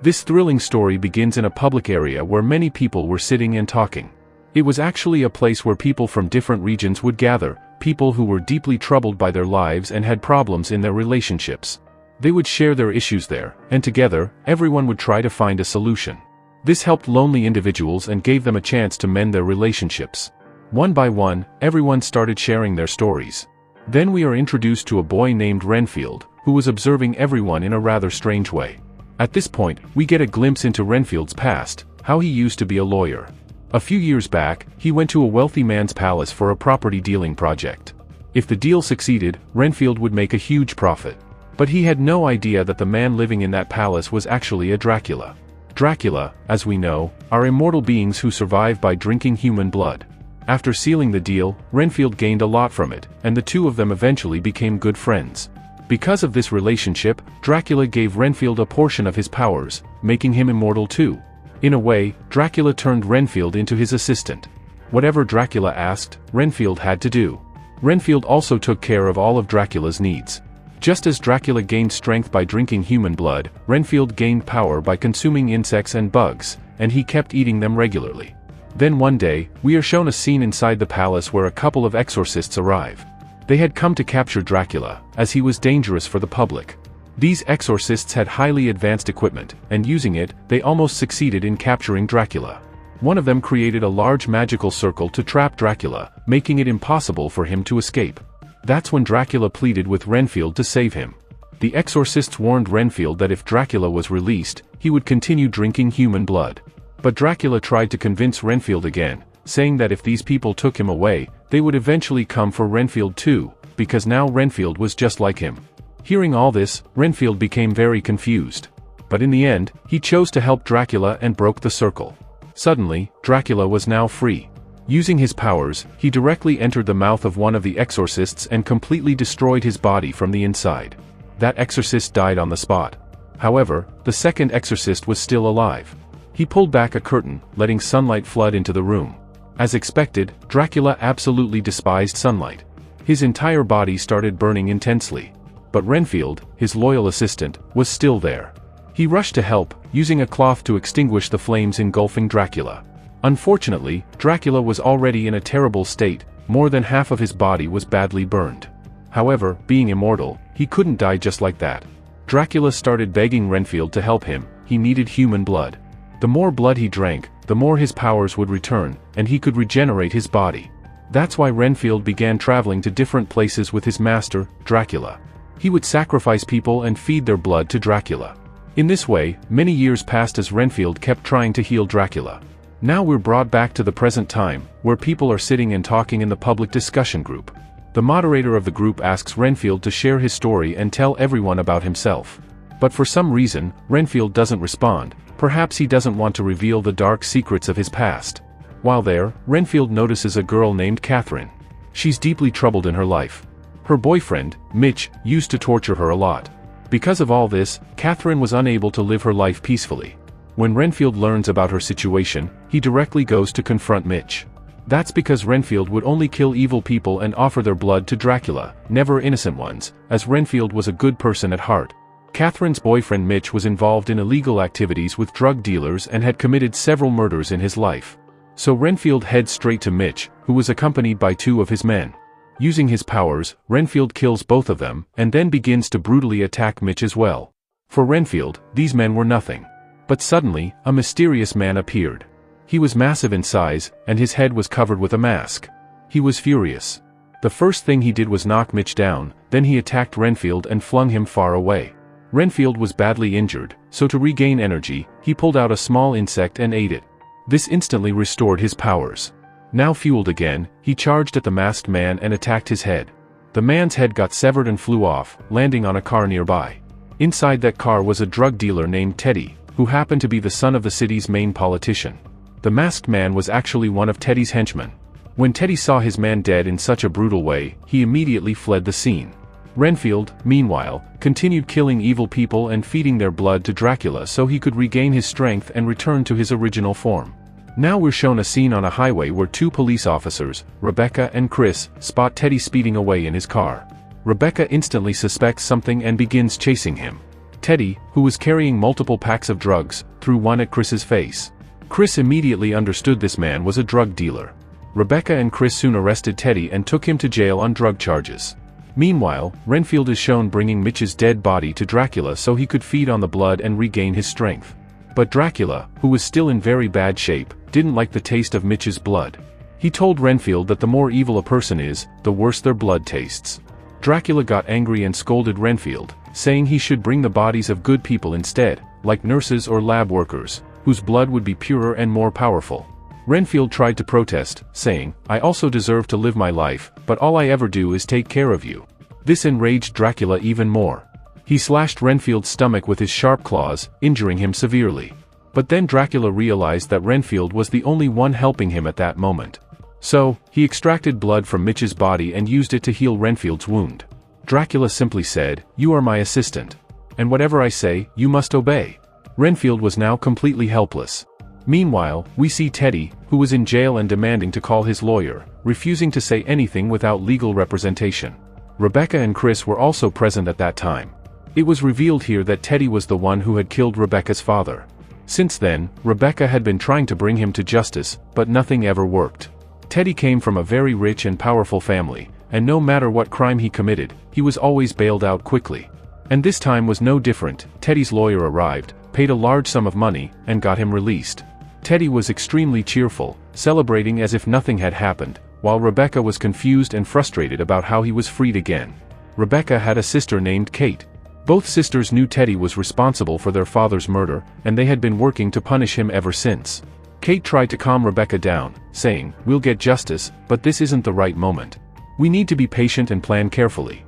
This thrilling story begins in a public area where many people were sitting and talking. It was actually a place where people from different regions would gather, people who were deeply troubled by their lives and had problems in their relationships. They would share their issues there, and together, everyone would try to find a solution. This helped lonely individuals and gave them a chance to mend their relationships. One by one, everyone started sharing their stories. Then we are introduced to a boy named Renfield, who was observing everyone in a rather strange way. At this point, we get a glimpse into Renfield's past, how he used to be a lawyer. A few years back, he went to a wealthy man's palace for a property dealing project. If the deal succeeded, Renfield would make a huge profit. But he had no idea that the man living in that palace was actually a Dracula. Dracula, as we know, are immortal beings who survive by drinking human blood. After sealing the deal, Renfield gained a lot from it, and the two of them eventually became good friends. Because of this relationship, Dracula gave Renfield a portion of his powers, making him immortal too. In a way, Dracula turned Renfield into his assistant. Whatever Dracula asked, Renfield had to do. Renfield also took care of all of Dracula's needs. Just as Dracula gained strength by drinking human blood, Renfield gained power by consuming insects and bugs, and he kept eating them regularly. Then one day, we are shown a scene inside the palace where a couple of exorcists arrive. They had come to capture Dracula, as he was dangerous for the public. These exorcists had highly advanced equipment, and using it, they almost succeeded in capturing Dracula. One of them created a large magical circle to trap Dracula, making it impossible for him to escape. That's when Dracula pleaded with Renfield to save him. The exorcists warned Renfield that if Dracula was released, he would continue drinking human blood. But Dracula tried to convince Renfield again, saying that if these people took him away, they would eventually come for Renfield too, because now Renfield was just like him. Hearing all this, Renfield became very confused. But in the end, he chose to help Dracula and broke the circle. Suddenly, Dracula was now free. Using his powers, he directly entered the mouth of one of the exorcists and completely destroyed his body from the inside. That exorcist died on the spot. However, the second exorcist was still alive. He pulled back a curtain, letting sunlight flood into the room. As expected, Dracula absolutely despised sunlight. His entire body started burning intensely. But Renfield, his loyal assistant, was still there. He rushed to help, using a cloth to extinguish the flames engulfing Dracula. Unfortunately, Dracula was already in a terrible state, more than half of his body was badly burned. However, being immortal, he couldn't die just like that. Dracula started begging Renfield to help him, he needed human blood. The more blood he drank, the more his powers would return, and he could regenerate his body. That's why Renfield began traveling to different places with his master, Dracula. He would sacrifice people and feed their blood to Dracula. In this way, many years passed as Renfield kept trying to heal Dracula. Now we're brought back to the present time, where people are sitting and talking in the public discussion group. The moderator of the group asks Renfield to share his story and tell everyone about himself. But for some reason, Renfield doesn't respond. Perhaps he doesn't want to reveal the dark secrets of his past. While there, Renfield notices a girl named Catherine. She's deeply troubled in her life. Her boyfriend, Mitch, used to torture her a lot. Because of all this, Catherine was unable to live her life peacefully. When Renfield learns about her situation, he directly goes to confront Mitch. That's because Renfield would only kill evil people and offer their blood to Dracula, never innocent ones, as Renfield was a good person at heart. Catherine's boyfriend Mitch was involved in illegal activities with drug dealers and had committed several murders in his life. So Renfield heads straight to Mitch, who was accompanied by two of his men. Using his powers, Renfield kills both of them, and then begins to brutally attack Mitch as well. For Renfield, these men were nothing. But suddenly, a mysterious man appeared. He was massive in size, and his head was covered with a mask. He was furious. The first thing he did was knock Mitch down, then he attacked Renfield and flung him far away. Renfield was badly injured, so to regain energy, he pulled out a small insect and ate it. This instantly restored his powers. Now fueled again, he charged at the masked man and attacked his head. The man's head got severed and flew off, landing on a car nearby. Inside that car was a drug dealer named Teddy, who happened to be the son of the city's main politician. The masked man was actually one of Teddy's henchmen. When Teddy saw his man dead in such a brutal way, he immediately fled the scene. Renfield, meanwhile, continued killing evil people and feeding their blood to Dracula so he could regain his strength and return to his original form. Now we're shown a scene on a highway where two police officers, Rebecca and Chris, spot Teddy speeding away in his car. Rebecca instantly suspects something and begins chasing him. Teddy, who was carrying multiple packs of drugs, threw one at Chris's face. Chris immediately understood this man was a drug dealer. Rebecca and Chris soon arrested Teddy and took him to jail on drug charges. Meanwhile, Renfield is shown bringing Mitch's dead body to Dracula so he could feed on the blood and regain his strength. But Dracula, who was still in very bad shape, didn't like the taste of Mitch's blood. He told Renfield that the more evil a person is, the worse their blood tastes. Dracula got angry and scolded Renfield, saying he should bring the bodies of good people instead, like nurses or lab workers, whose blood would be purer and more powerful. Renfield tried to protest, saying, "I also deserve to live my life, but all I ever do is take care of you." This enraged Dracula even more. He slashed Renfield's stomach with his sharp claws, injuring him severely. But then Dracula realized that Renfield was the only one helping him at that moment. So, he extracted blood from Mitch's body and used it to heal Renfield's wound. Dracula simply said, "You are my assistant. And whatever I say, you must obey." Renfield was now completely helpless. Meanwhile, we see Teddy, who was in jail and demanding to call his lawyer, refusing to say anything without legal representation. Rebecca and Chris were also present at that time. It was revealed here that Teddy was the one who had killed Rebecca's father. Since then, Rebecca had been trying to bring him to justice, but nothing ever worked. Teddy came from a very rich and powerful family, and no matter what crime he committed, he was always bailed out quickly. And this time was no different. Teddy's lawyer arrived, paid a large sum of money, and got him released. Teddy was extremely cheerful, celebrating as if nothing had happened, while Rebecca was confused and frustrated about how he was freed again. Rebecca had a sister named Kate. Both sisters knew Teddy was responsible for their father's murder, and they had been working to punish him ever since. Kate tried to calm Rebecca down, saying, "We'll get justice, but this isn't the right moment. We need to be patient and plan carefully."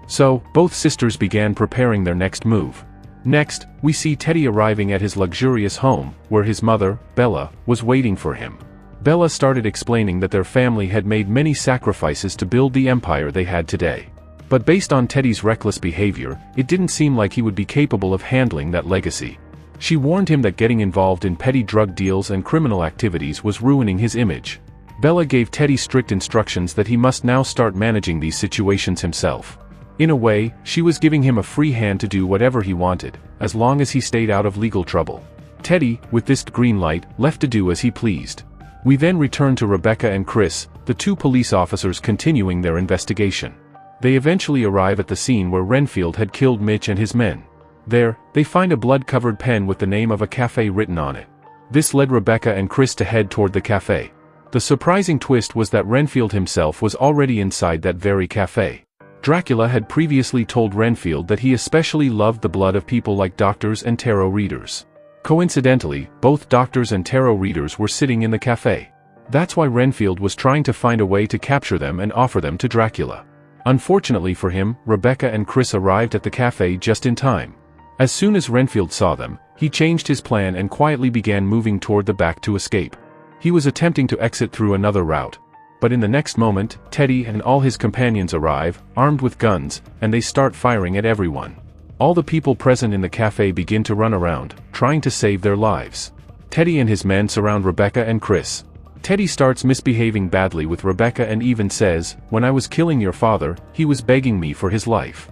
So, both sisters began preparing their next move. Next, we see Teddy arriving at his luxurious home, where his mother, Bella, was waiting for him. Bella started explaining that their family had made many sacrifices to build the empire they had today. But based on Teddy's reckless behavior, it didn't seem like he would be capable of handling that legacy. She warned him that getting involved in petty drug deals and criminal activities was ruining his image. Bella gave Teddy strict instructions that he must now start managing these situations himself. In a way, she was giving him a free hand to do whatever he wanted, as long as he stayed out of legal trouble. Teddy, with this green light, left to do as he pleased. We then return to Rebecca and Chris, the two police officers continuing their investigation. They eventually arrive at the scene where Renfield had killed Mitch and his men. There, they find a blood-covered pen with the name of a cafe written on it. This led Rebecca and Chris to head toward the cafe. The surprising twist was that Renfield himself was already inside that very cafe. Dracula had previously told Renfield that he especially loved the blood of people like doctors and tarot readers. Coincidentally, both doctors and tarot readers were sitting in the cafe. That's why Renfield was trying to find a way to capture them and offer them to Dracula. Unfortunately for him, Rebecca and Chris arrived at the cafe just in time. As soon as Renfield saw them, he changed his plan and quietly began moving toward the back to escape. He was attempting to exit through another route. But in the next moment, Teddy and all his companions arrive, armed with guns, and they start firing at everyone. All the people present in the cafe begin to run around, trying to save their lives. Teddy and his men surround Rebecca and Chris. Teddy starts misbehaving badly with Rebecca and even says, "When I was killing your father, he was begging me for his life."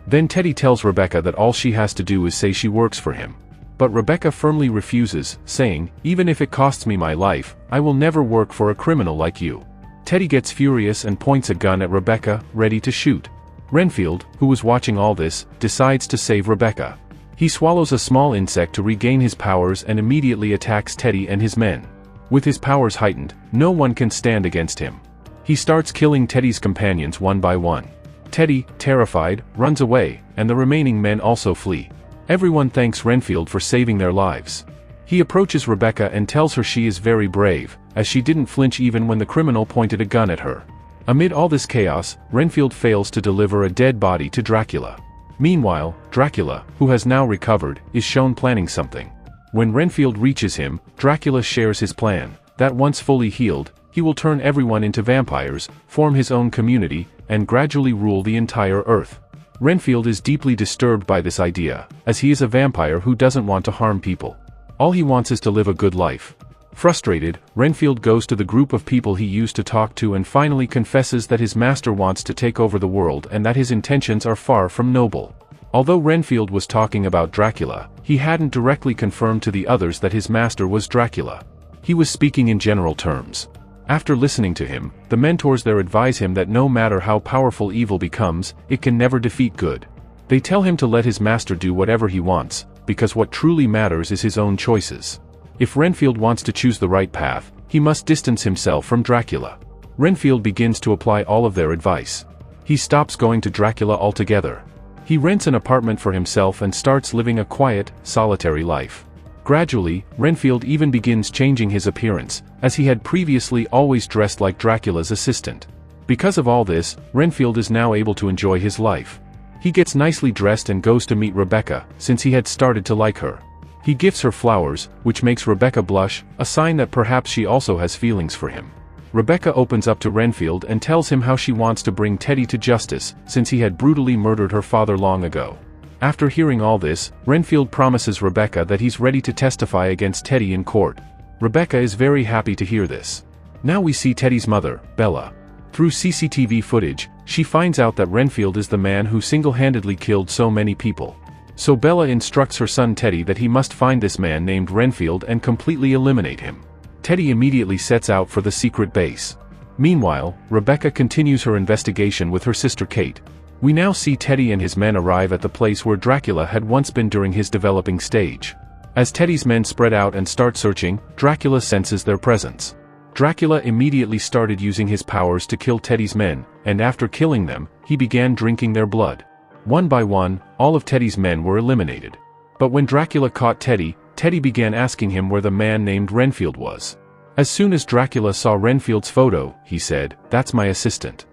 Then Teddy tells Rebecca that all she has to do is say she works for him. But Rebecca firmly refuses, saying, "Even if it costs me my life, I will never work for a criminal like you." Teddy gets furious and points a gun at Rebecca, ready to shoot. Renfield, who was watching all this, decides to save Rebecca. He swallows a small insect to regain his powers and immediately attacks Teddy and his men. With his powers heightened, no one can stand against him. He starts killing Teddy's companions one by one. Teddy, terrified, runs away, and the remaining men also flee. Everyone thanks Renfield for saving their lives. He approaches Rebecca and tells her she is very brave, as she didn't flinch even when the criminal pointed a gun at her. Amid all this chaos, Renfield fails to deliver a dead body to Dracula. Meanwhile, Dracula, who has now recovered, is shown planning something. When Renfield reaches him, Dracula shares his plan, that once fully healed, he will turn everyone into vampires, form his own community, and gradually rule the entire Earth. Renfield is deeply disturbed by this idea, as he is a vampire who doesn't want to harm people. All he wants is to live a good life. Frustrated, Renfield goes to the group of people he used to talk to and finally confesses that his master wants to take over the world and that his intentions are far from noble. Although Renfield was talking about Dracula, he hadn't directly confirmed to the others that his master was Dracula. He was speaking in general terms. After listening to him, the mentors there advise him that no matter how powerful evil becomes, it can never defeat good. They tell him to let his master do whatever he wants, because what truly matters is his own choices. If Renfield wants to choose the right path, he must distance himself from Dracula. Renfield begins to apply all of their advice. He stops going to Dracula altogether. He rents an apartment for himself and starts living a quiet, solitary life. Gradually, Renfield even begins changing his appearance, as he had previously always dressed like Dracula's assistant. Because of all this, Renfield is now able to enjoy his life. He gets nicely dressed and goes to meet Rebecca, since he had started to like her. He gifts her flowers, which makes Rebecca blush, a sign that perhaps she also has feelings for him. Rebecca opens up to Renfield and tells him how she wants to bring Teddy to justice, since he had brutally murdered her father long ago. After hearing all this, Renfield promises Rebecca that he's ready to testify against Teddy in court. Rebecca is very happy to hear this. Now we see Teddy's mother, Bella. Through CCTV footage, she finds out that Renfield is the man who single-handedly killed so many people. So Bella instructs her son Teddy that he must find this man named Renfield and completely eliminate him. Teddy immediately sets out for the secret base. Meanwhile, Rebecca continues her investigation with her sister Kate. We now see Teddy and his men arrive at the place where Dracula had once been during his developing stage. As Teddy's men spread out and start searching, Dracula senses their presence. Dracula immediately started using his powers to kill Teddy's men, and after killing them, he began drinking their blood. One by one, all of Teddy's men were eliminated. But when Dracula caught Teddy, Teddy began asking him where the man named Renfield was. As soon as Dracula saw Renfield's photo, he said, "That's my assistant."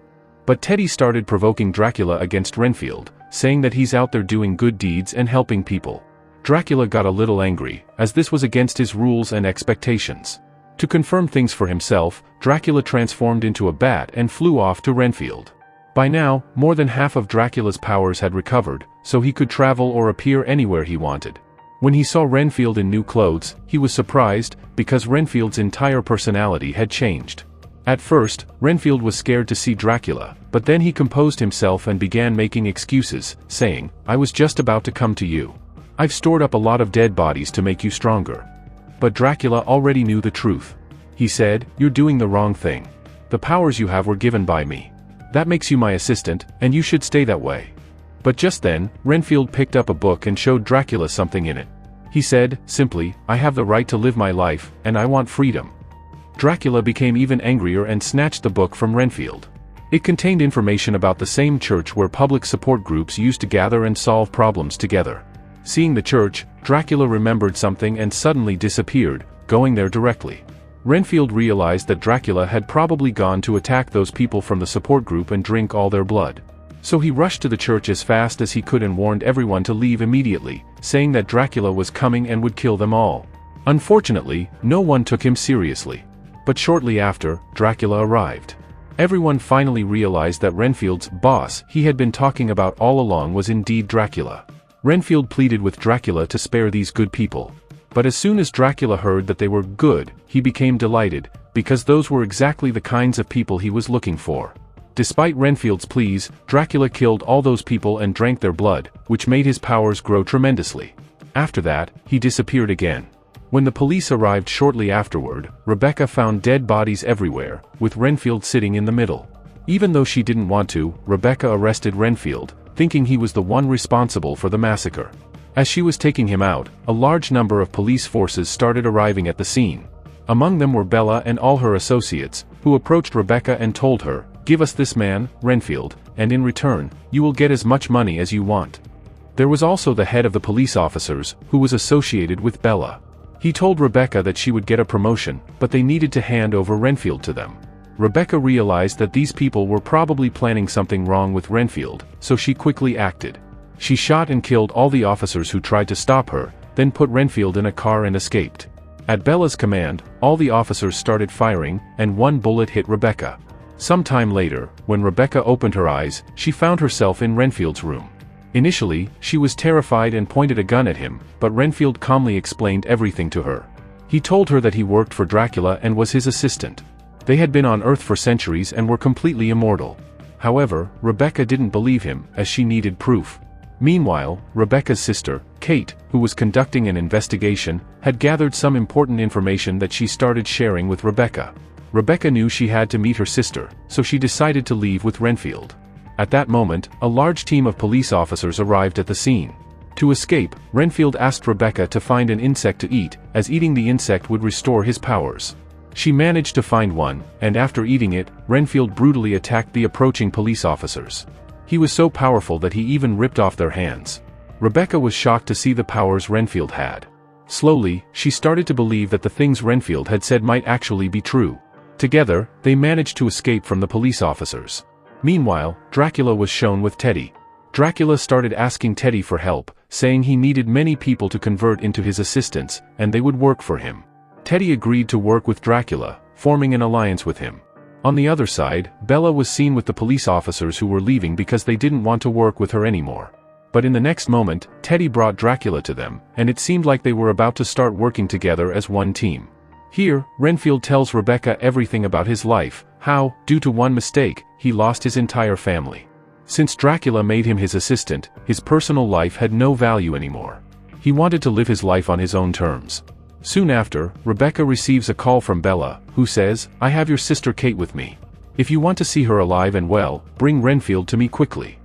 But Teddy started provoking Dracula against Renfield, saying that he's out there doing good deeds and helping people. Dracula got a little angry, as this was against his rules and expectations. To confirm things for himself, Dracula transformed into a bat and flew off to Renfield. By now, more than half of Dracula's powers had recovered, so he could travel or appear anywhere he wanted. When he saw Renfield in new clothes, he was surprised, because Renfield's entire personality had changed. At first, Renfield was scared to see Dracula, but then he composed himself and began making excuses, saying, "I was just about to come to you. I've stored up a lot of dead bodies to make you stronger." But Dracula already knew the truth. He said, "You're doing the wrong thing. The powers you have were given by me. That makes you my assistant, and you should stay that way." But just then, Renfield picked up a book and showed Dracula something in it. He said, simply, "I have the right to live my life, and I want freedom." Dracula became even angrier and snatched the book from Renfield. It contained information about the same church where public support groups used to gather and solve problems together. Seeing the church, Dracula remembered something and suddenly disappeared, going there directly. Renfield realized that Dracula had probably gone to attack those people from the support group and drink all their blood. So he rushed to the church as fast as he could and warned everyone to leave immediately, saying that Dracula was coming and would kill them all. Unfortunately, no one took him seriously. But shortly after, Dracula arrived. Everyone finally realized that Renfield's boss he had been talking about all along was indeed Dracula. Renfield pleaded with Dracula to spare these good people. But as soon as Dracula heard that they were good, he became delighted, because those were exactly the kinds of people he was looking for. Despite Renfield's pleas, Dracula killed all those people and drank their blood, which made his powers grow tremendously. After that, he disappeared again. When the police arrived shortly afterward, Rebecca found dead bodies everywhere, with Renfield sitting in the middle. Even though she didn't want to, Rebecca arrested Renfield, thinking he was the one responsible for the massacre. As she was taking him out, a large number of police forces started arriving at the scene. Among them were Bella and all her associates, who approached Rebecca and told her, "Give us this man, Renfield, and in return, you will get as much money as you want." There was also the head of the police officers, who was associated with Bella. He told Rebecca that she would get a promotion, but they needed to hand over Renfield to them. Rebecca realized that these people were probably planning something wrong with Renfield, so she quickly acted. She shot and killed all the officers who tried to stop her, then put Renfield in a car and escaped. At Bella's command, all the officers started firing, and one bullet hit Rebecca. Some time later, when Rebecca opened her eyes, she found herself in Renfield's room. Initially, she was terrified and pointed a gun at him, but Renfield calmly explained everything to her. He told her that he worked for Dracula and was his assistant. They had been on Earth for centuries and were completely immortal. However, Rebecca didn't believe him, as she needed proof. Meanwhile, Rebecca's sister, Kate, who was conducting an investigation, had gathered some important information that she started sharing with Rebecca. Rebecca knew she had to meet her sister, so she decided to leave with Renfield. At that moment, a large team of police officers arrived at the scene. To escape, Renfield asked Rebecca to find an insect to eat, as eating the insect would restore his powers. She managed to find one, and after eating it, Renfield brutally attacked the approaching police officers. He was so powerful that he even ripped off their hands. Rebecca was shocked to see the powers Renfield had. Slowly, she started to believe that the things Renfield had said might actually be true. Together, they managed to escape from the police officers. Meanwhile, Dracula was shown with Teddy. Dracula started asking Teddy for help, saying he needed many people to convert into his assistants, and they would work for him. Teddy agreed to work with Dracula, forming an alliance with him. On the other side, Bella was seen with the police officers who were leaving because they didn't want to work with her anymore. But in the next moment, Teddy brought Dracula to them, and it seemed like they were about to start working together as one team. Here, Renfield tells Rebecca everything about his life, how, due to one mistake, he lost his entire family. Since Dracula made him his assistant, his personal life had no value anymore. He wanted to live his life on his own terms. Soon after, Rebecca receives a call from Bella, who says, "I have your sister Kate with me. If you want to see her alive and well, bring Renfield to me quickly."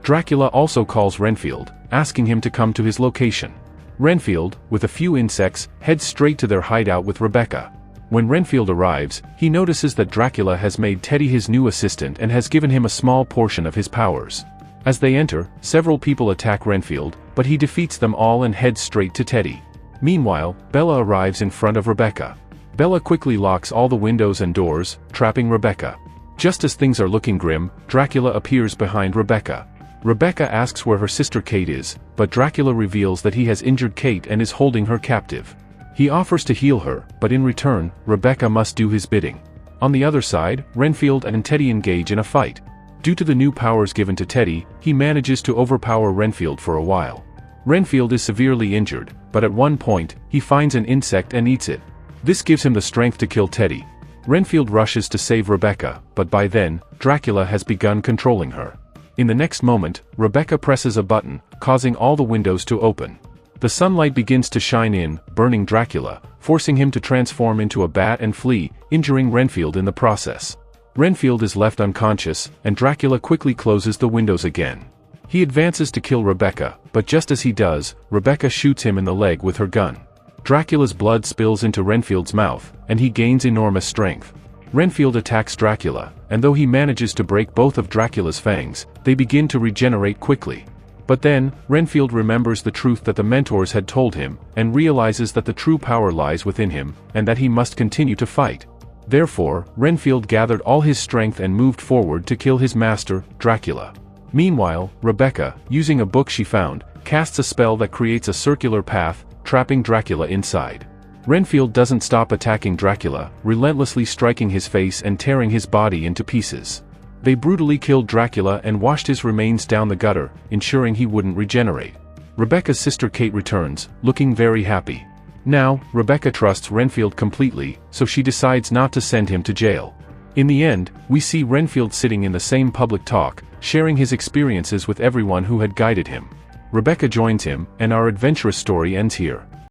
Dracula also calls Renfield, asking him to come to his location. Renfield, with a few insects, heads straight to their hideout with Rebecca. When Renfield arrives, he notices that Dracula has made Teddy his new assistant and has given him a small portion of his powers. As they enter, several people attack Renfield, but he defeats them all and heads straight to Teddy. Meanwhile, Bella arrives in front of Rebecca. Bella quickly locks all the windows and doors, trapping Rebecca. Just as things are looking grim, Dracula appears behind Rebecca. Rebecca asks where her sister Kate is, but Dracula reveals that he has injured Kate and is holding her captive. He offers to heal her, but in return, Rebecca must do his bidding. On the other side, Renfield and Teddy engage in a fight. Due to the new powers given to Teddy, he manages to overpower Renfield for a while. Renfield is severely injured, but at one point, he finds an insect and eats it. This gives him the strength to kill Teddy. Renfield rushes to save Rebecca, but by then, Dracula has begun controlling her. In the next moment, Rebecca presses a button, causing all the windows to open. The sunlight begins to shine in, burning Dracula, forcing him to transform into a bat and flee, injuring Renfield in the process. Renfield is left unconscious, and Dracula quickly closes the windows again. He advances to kill Rebecca, but just as he does, Rebecca shoots him in the leg with her gun. Dracula's blood spills into Renfield's mouth, and he gains enormous strength. Renfield attacks Dracula, and though he manages to break both of Dracula's fangs, they begin to regenerate quickly. But then, Renfield remembers the truth that the mentors had told him, and realizes that the true power lies within him, and that he must continue to fight. Therefore, Renfield gathered all his strength and moved forward to kill his master, Dracula. Meanwhile, Rebecca, using a book she found, casts a spell that creates a circular path, trapping Dracula inside. Renfield doesn't stop attacking Dracula, relentlessly striking his face and tearing his body into pieces. They brutally killed Dracula and washed his remains down the gutter, ensuring he wouldn't regenerate. Rebecca's sister Kate returns, looking very happy. Now, Rebecca trusts Renfield completely, so she decides not to send him to jail. In the end, we see Renfield sitting in the same public talk, sharing his experiences with everyone who had guided him. Rebecca joins him, and our adventurous story ends here.